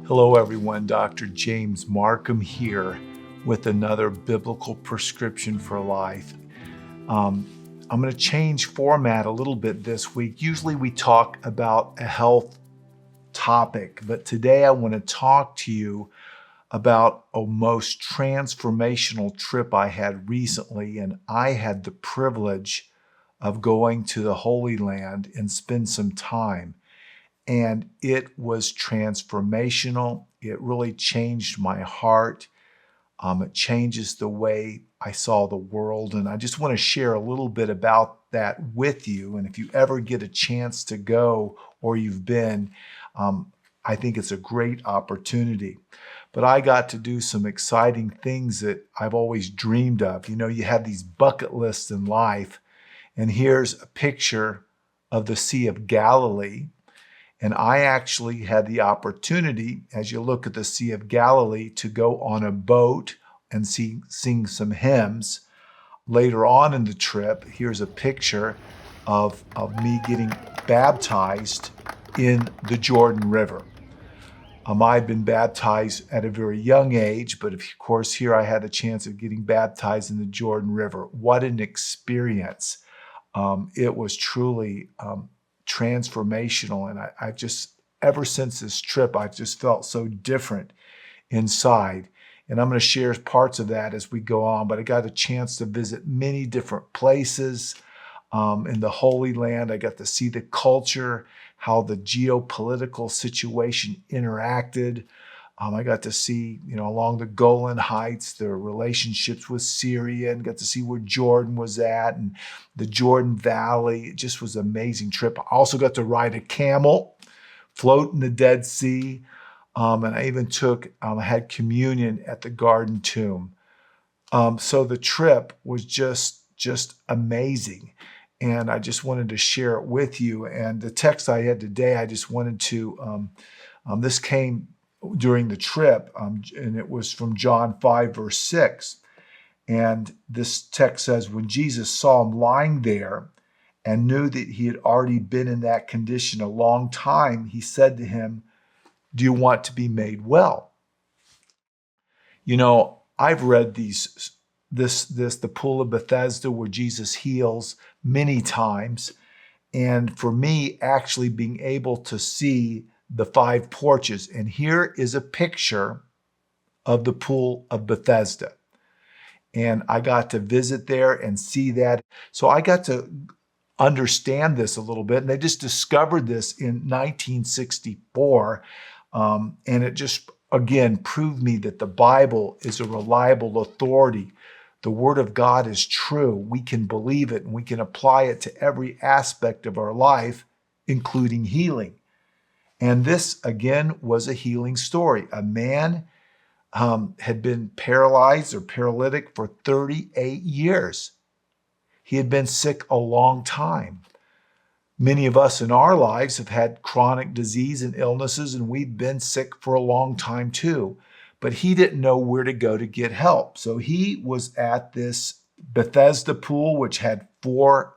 Hello everyone, Dr. James Marcum here with another biblical prescription for life. I'm going to change format a little bit this week. Usually we talk about a health topic, but today I want to talk to you about a most transformational trip I had recently, and I had the privilege of going to the Holy Land and spend some time. And it was transformational. It really changed my heart. It changes the way I saw the world. And I just want to share a little bit about that with you. And if you ever get a chance to go or you've been, I think it's a great opportunity. But I got to do some exciting things that I've always dreamed of. You know, you have these bucket lists in life. And here's a picture of the Sea of Galilee. And I actually had the opportunity, as you look at the Sea of Galilee, to go on a boat and sing some hymns. Later on in the trip, here's a picture of me getting baptized in the Jordan River. I'd been baptized at a very young age, but of course here I had a chance of getting baptized in the Jordan River. What an experience. It was truly transformational. And I just, ever since this trip, I've just felt so different inside. And I'm going to share parts of that as we go on, but I got a chance to visit many different places in the Holy Land. I got to see the culture, how the geopolitical situation interacted. I got to see, along the Golan Heights, the relationships with Syria, and got to see where Jordan was at and the Jordan Valley. It just was an amazing trip. I also got to ride a camel, float in the Dead Sea, and I even had communion at the Garden Tomb. So the trip was just amazing. And I just wanted to share it with you. And the text I had today, I just wanted to, this came during the trip, and it was from John 5, verse 6. And this text says, when Jesus saw him lying there and knew that he had already been in that condition a long time, he said to him, do you want to be made well? I've read the Pool of Bethesda where Jesus heals many times. And for me, actually being able to see the 5 porches. And here is a picture of the Pool of Bethesda. And I got to visit there and see that. So I got to understand this a little bit. And they just discovered this in 1964. And it just, again, proved me that the Bible is a reliable authority. The Word of God is true. We can believe it and we can apply it to every aspect of our life, including healing. And this, again, was a healing story. A man had been paralyzed or paralytic for 38 years. He had been sick a long time. Many of us in our lives have had chronic disease and illnesses, and we've been sick for a long time too. But he didn't know where to go to get help. So he was at this Bethesda pool, which had 4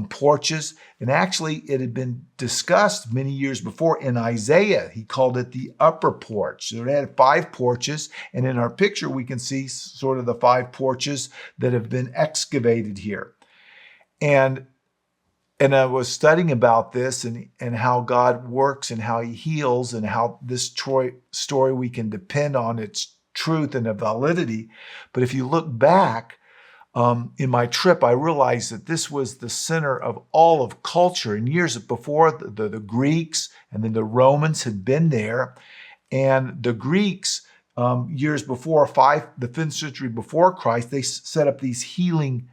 porches. And actually, it had been discussed many years before in Isaiah. He called it the upper porch. So it had 5 porches. And in our picture, we can see sort of the 5 porches that have been excavated here. And I was studying about this and how God works and how he heals and how this story we can depend on its truth and validity. But if you look back, in my trip, I realized that this was the center of all of culture. And years before, the Greeks and then the Romans had been there. And the Greeks, years before, the 5th century before Christ, they set up these healing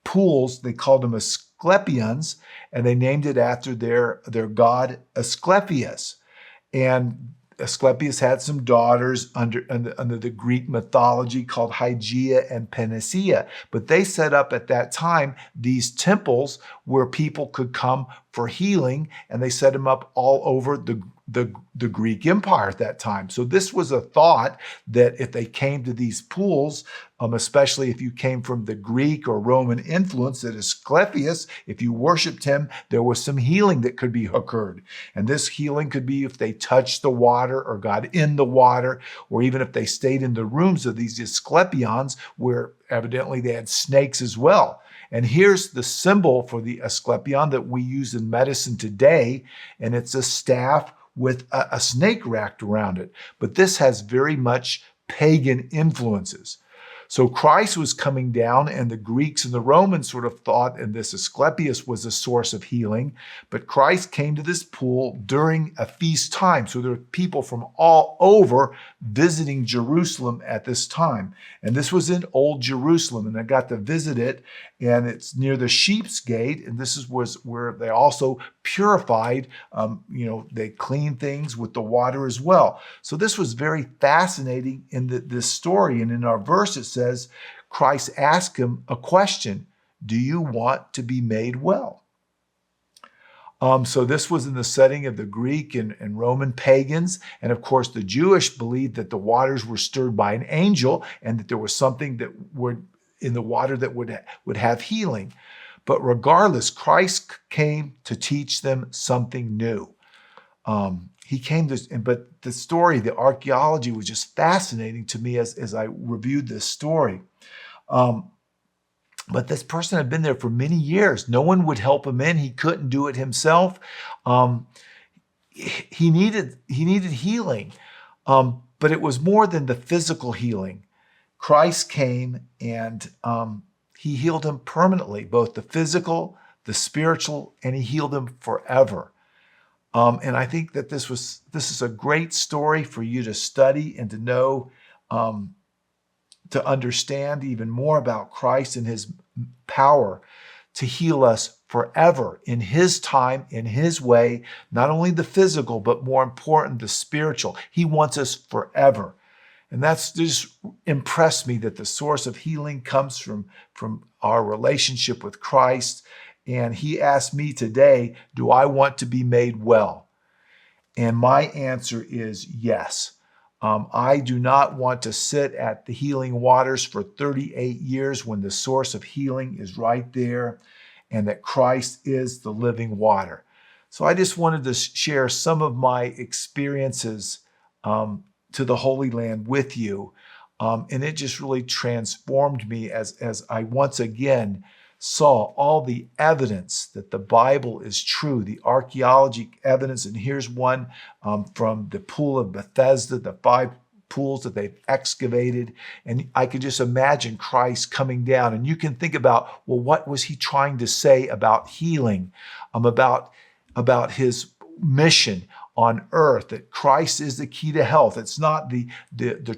pools. They called them Asclepions, and they named it after their god Asclepius. And Asclepius had some daughters under the Greek mythology called Hygeia and Panacea. But they set up at that time these temples where people could come for healing, and they set them up all over the Greek Empire at that time. So this was a thought that if they came to these pools, especially if you came from the Greek or Roman influence, that Asclepius, if you worshiped him, there was some healing that could be occurred. And this healing could be if they touched the water or got in the water, or even if they stayed in the rooms of these Asclepions, where evidently they had snakes as well. And here's the symbol for the Asclepion that we use in medicine today, and it's a staff with a snake wrapped around it. But this has very much pagan influences. So Christ was coming down, and the Greeks and the Romans sort of thought, and this Asclepius was a source of healing, but Christ came to this pool during a feast time. So there were people from all over visiting Jerusalem at this time. And this was in Old Jerusalem, and I got to visit it, and it's near the Sheep's Gate, and this was where they also purified, they cleaned things with the water as well. So this was very fascinating in this story, and in our verse it says, Christ asked him a question, do you want to be made well? So this was in the setting of the Greek and Roman pagans. And of course, the Jewish believed that the waters were stirred by an angel and that there was something that would in the water that would have healing. But regardless, Christ came to teach them something new. He came to, but the story, the archaeology was just fascinating to me as I reviewed this story. But this person had been there for many years. No one would help him in. He couldn't do it himself. He needed healing, but it was more than the physical healing. Christ came and he healed him permanently, both the physical, the spiritual, and he healed him forever. And I think that this is a great story for you to study and to know, to understand even more about Christ and his power to heal us forever in his time, in his way, not only the physical, but more important, the spiritual. He wants us forever. And that's just impressed me that the source of healing comes from our relationship with Christ. And he asked me today, do I want to be made well? And my answer is yes. I do not want to sit at the healing waters for 38 years when the source of healing is right there and that Christ is the living water. So I just wanted to share some of my experiences to the Holy Land with you. And it just really transformed me as I once again saw all the evidence that the Bible is true, the archaeology evidence. And here's one from the pool of Bethesda, the 5 pools that they've excavated. And I could just imagine Christ coming down. And you can think about, well, what was he trying to say about healing, about his mission on earth, that Christ is the key to health. It's not the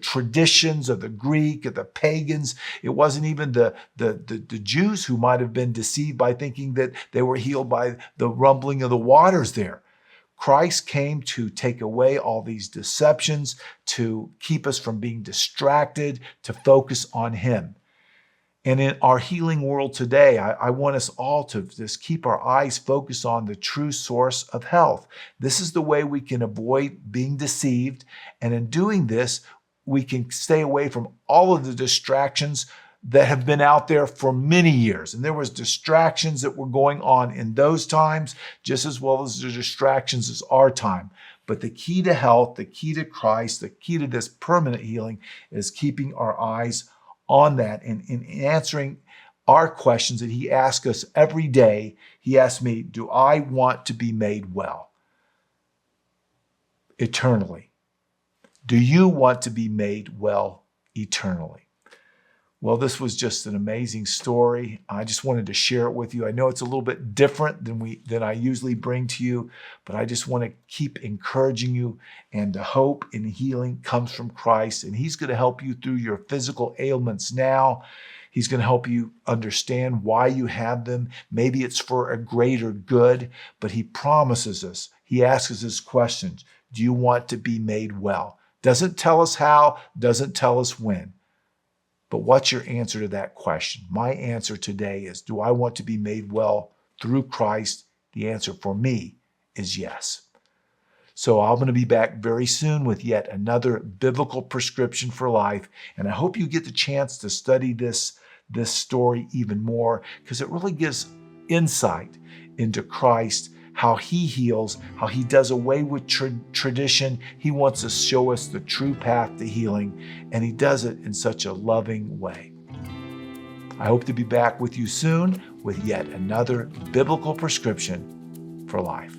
traditions of the Greek or the pagans. It wasn't even the Jews who might have been deceived by thinking that they were healed by the rumbling of the waters there. Christ came to take away all these deceptions, to keep us from being distracted, to focus on him. And in our healing world today, I want us all to just keep our eyes focused on the true source of health. This is the way we can avoid being deceived. And in doing this, we can stay away from all of the distractions that have been out there for many years. And there was distractions that were going on in those times, just as well as the distractions as our time. But the key to health, the key to Christ, the key to this permanent healing is keeping our eyes on that and in answering our questions that he asks us every day. He asks me, do I want to be made well eternally? Do you want to be made well eternally? Well, this was just an amazing story. I just wanted to share it with you. I know it's a little bit different than I usually bring to you, but I just want to keep encouraging you. And the hope in healing comes from Christ, and he's going to help you through your physical ailments now. He's going to help you understand why you have them. Maybe it's for a greater good, but he promises us. He asks us this question: do you want to be made well? Doesn't tell us how, doesn't tell us when. But what's your answer to that question? My answer today is, do I want to be made well through Christ The answer for me is yes. So I'm going to be back very soon with yet another biblical prescription for life. And I hope you get the chance to study this story even more, because it really gives insight into Christ, how he heals, how he does away with tradition. He wants to show us the true path to healing, and he does it in such a loving way. I hope to be back with you soon with yet another biblical prescription for life.